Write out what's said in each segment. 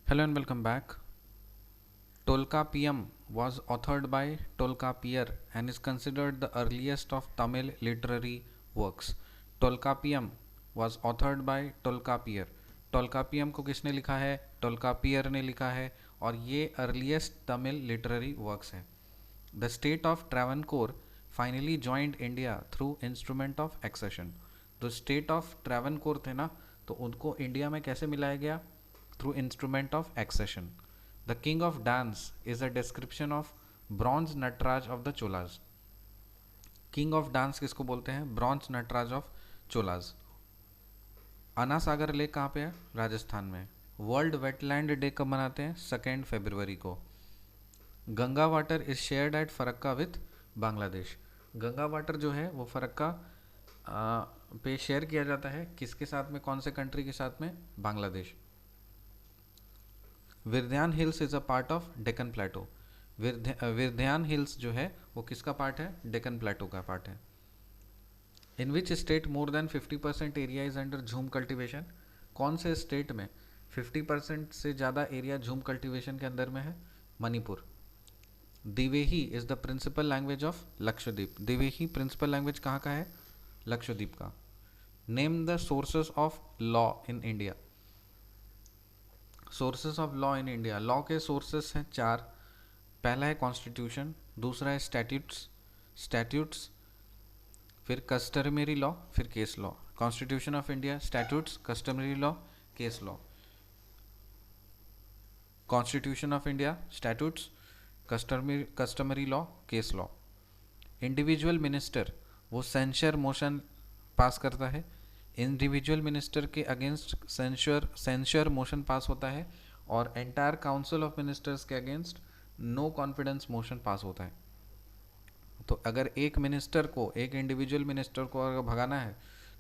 Hello and welcome back. Tolkappiyam was authored by Tolkappiyar and is considered the earliest of Tamil literary works. Tolkappiyam was authored by Tolkappiyar. Tolkappiyam को किसने लिखा है? Tolkappiyar ने लिखा है और ये earliest Tamil literary works है. The state of Travancore finally joined India through instrument of accession. तो स्टेट ऑफ ट्रैवनकोर थे ना, तो उनको इंडिया में कैसे मिलाया गया? Through instrument of accession. The king of dance is a description of bronze Nataraja of the Cholas. King of dance किसको बोलते हैं? Bronze Nataraja of Cholas. Ana Sagar lake कहाँ पे है? राजस्थान में. वर्ल्ड वेटलैंड डे कब मनाते हैं? 2 फरवरी को. Ganga water is shared at Farakka with Bangladesh. Ganga water जो है वो फरक्का पे शेयर किया जाता है. किसके साथ में? कौन से कंट्री के साथ में? Bangladesh. Vindhyan hills is a part of Deccan plateau. Vindhyan hills जो है वो किसका पार्ट है? डेक्कन प्लेटो का पार्ट है. In which state more than 50% area is under jhum cultivation. कौन से स्टेट में 50% से ज़्यादा एरिया झूम कल्टिवेशन के अंदर में है? Manipur. Dhivehi is the principal language of Lakshadweep. Dhivehi principal language कहाँ का है? लक्षद्वीप का. Name the sources of law in India. Sources of law in India. Law के सोर्सेस हैं 4. पहला है कॉन्स्टिट्यूशन, दूसरा है स्टैट्यूट्स, फिर कस्टमरी लॉ, फिर case law. Constitution of India, statutes, customary law, case law. Constitution of India, statutes, customary law, case law. Individual minister वो censure motion पास करता है. इंडिविजुअल मिनिस्टर के अगेंस्ट सेंशर मोशन पास होता है और entire council of ministers के against no confidence motion pass होता है. तो अगर एक मिनिस्टर को, एक इंडिविजुअल मिनिस्टर को अगर भगाना है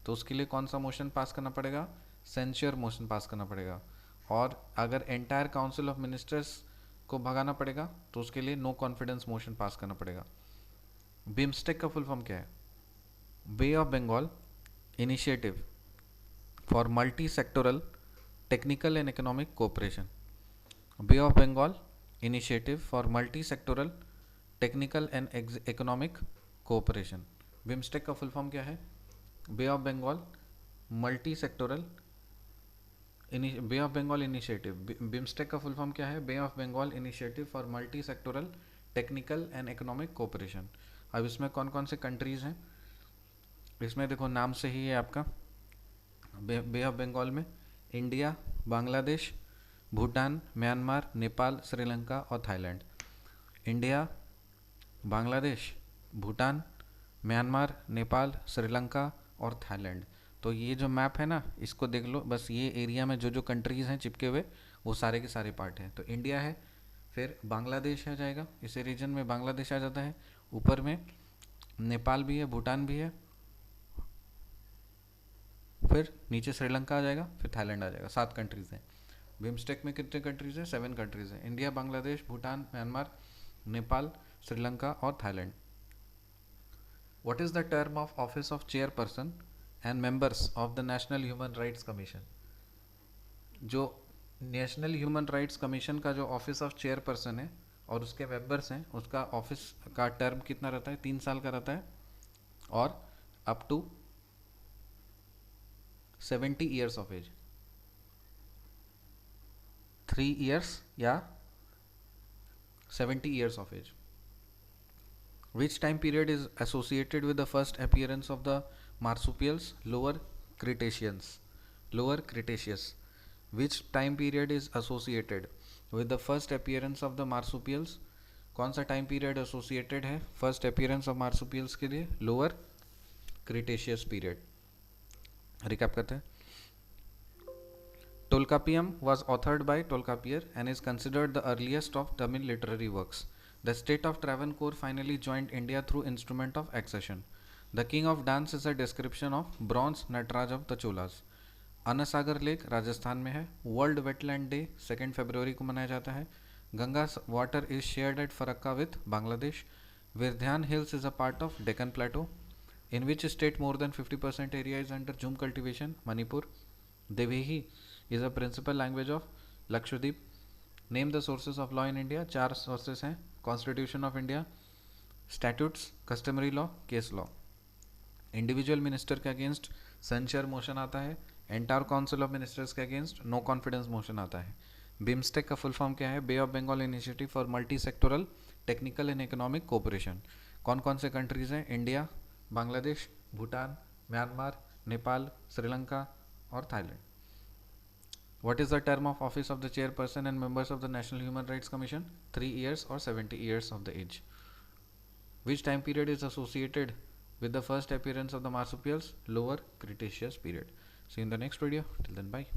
तो उसके लिए कौन सा मोशन पास करना पड़ेगा? सेंशर मोशन पास करना पड़ेगा. और अगर एंटायर काउंसिल ऑफ मिनिस्टर्स को भगाना पड़ेगा तो उसके लिए नो कॉन्फिडेंस मोशन पास करना पड़ेगा. बिम्स्टेक का फुल फॉर्म क्या है? Bay of Bengal initiative for multi sectoral technical and economic cooperation. Bay of Bengal initiative for multi sectoral technical and economic cooperation. BIMSTEC का फुल फॉर्म क्या है? Bay of Bengal multi sectoral bay of Bengal initiative. BIMSTEC का full form क्या है? Bay of Bengal initiative for multi sectoral technical and economic cooperation. अब इसमें कौन कौन से कंट्रीज़ हैं? इसमें देखो नाम से ही है आपका. बे ऑफ बंगाल में इंडिया, बांग्लादेश, भूटान, म्यांमार, नेपाल, श्रीलंका और Thailand. India, Bangladesh, Bhutan, Myanmar, Nepal, Sri Lanka और थाईलैंड. तो ये जो मैप है ना, इसको देख लो बस. ये एरिया में जो जो कंट्रीज़ हैं चिपके हुए वो सारे के सारे पार्ट हैं. तो इंडिया है, फिर बांग्लादेश आ जाएगा, इस रीजन में बांग्लादेश आ जाता है. ऊपर में नेपाल भी है, भूटान भी है, फिर नीचे श्रीलंका आ जाएगा, फिर थाईलैंड आ जाएगा. 7 कंट्रीज़ हैं. बिम्स्टेक में कितने कंट्रीज़ हैं? 7 कंट्रीज़ हैं. इंडिया, बांग्लादेश, भूटान, म्यांमार, नेपाल, श्रीलंका और Thailand. What is the term of office of chairperson and members of the national human rights commission. जो नेशनल ह्यूमन राइट्स कमीशन का जो ऑफिस ऑफ चेयरपर्सन है और उसके मेंबर्स हैं, उसका ऑफिस का टर्म कितना रहता है? 3 साल का रहता है और up to 70 years of age. 3 years या 70 years of age. Which time period is associated with the first appearance of the marsupials? Lower Cretaceous. Lower Cretaceous. Which time period is associated with the first appearance of the marsupials? कौन सा time period associated है first appearance of marsupials के लिए? Lower Cretaceous period. Recap करते हैं. Tolkappiyam was authored by Tolkappiyar and is considered the earliest of Tamil literary works. The state of Travancore finally joined India through instrument of accession. The king of dance is a description of bronze Nataraj of the Cholas. Anna Sagar lake Rajasthan में है. World wetland day 2 फरवरी को मनाया जाता है. Ganga water is shared at Farakka with Bangladesh. Vindhyan hills is a part of Deccan plateau. In which state more than 50% area is under jhum cultivation? Manipur. Dhivehi is a principal language of Lakshadweep. Name the sources of law in India, 4 sources हैं, constitution of India, statutes, customary law, case law. Individual minister के against censure motion आता है, entire council of ministers के against no confidence motion आता है। BIMSTEC का full form क्या है? Bay of Bengal initiative for multi sectoral technical and economic cooperation. कौन कौन से कंट्रीज हैं? इंडिया, बांग्लादेश, भूटान, म्यांमार, नेपाल, श्रीलंका और Thailand. What is the term of office of the chairperson and members of the National Human Rights Commission? 3 years or 70 years of the age. Which time period is associated with the first appearance of the marsupials? Lower Cretaceous period. See you in the next video. Till then, bye.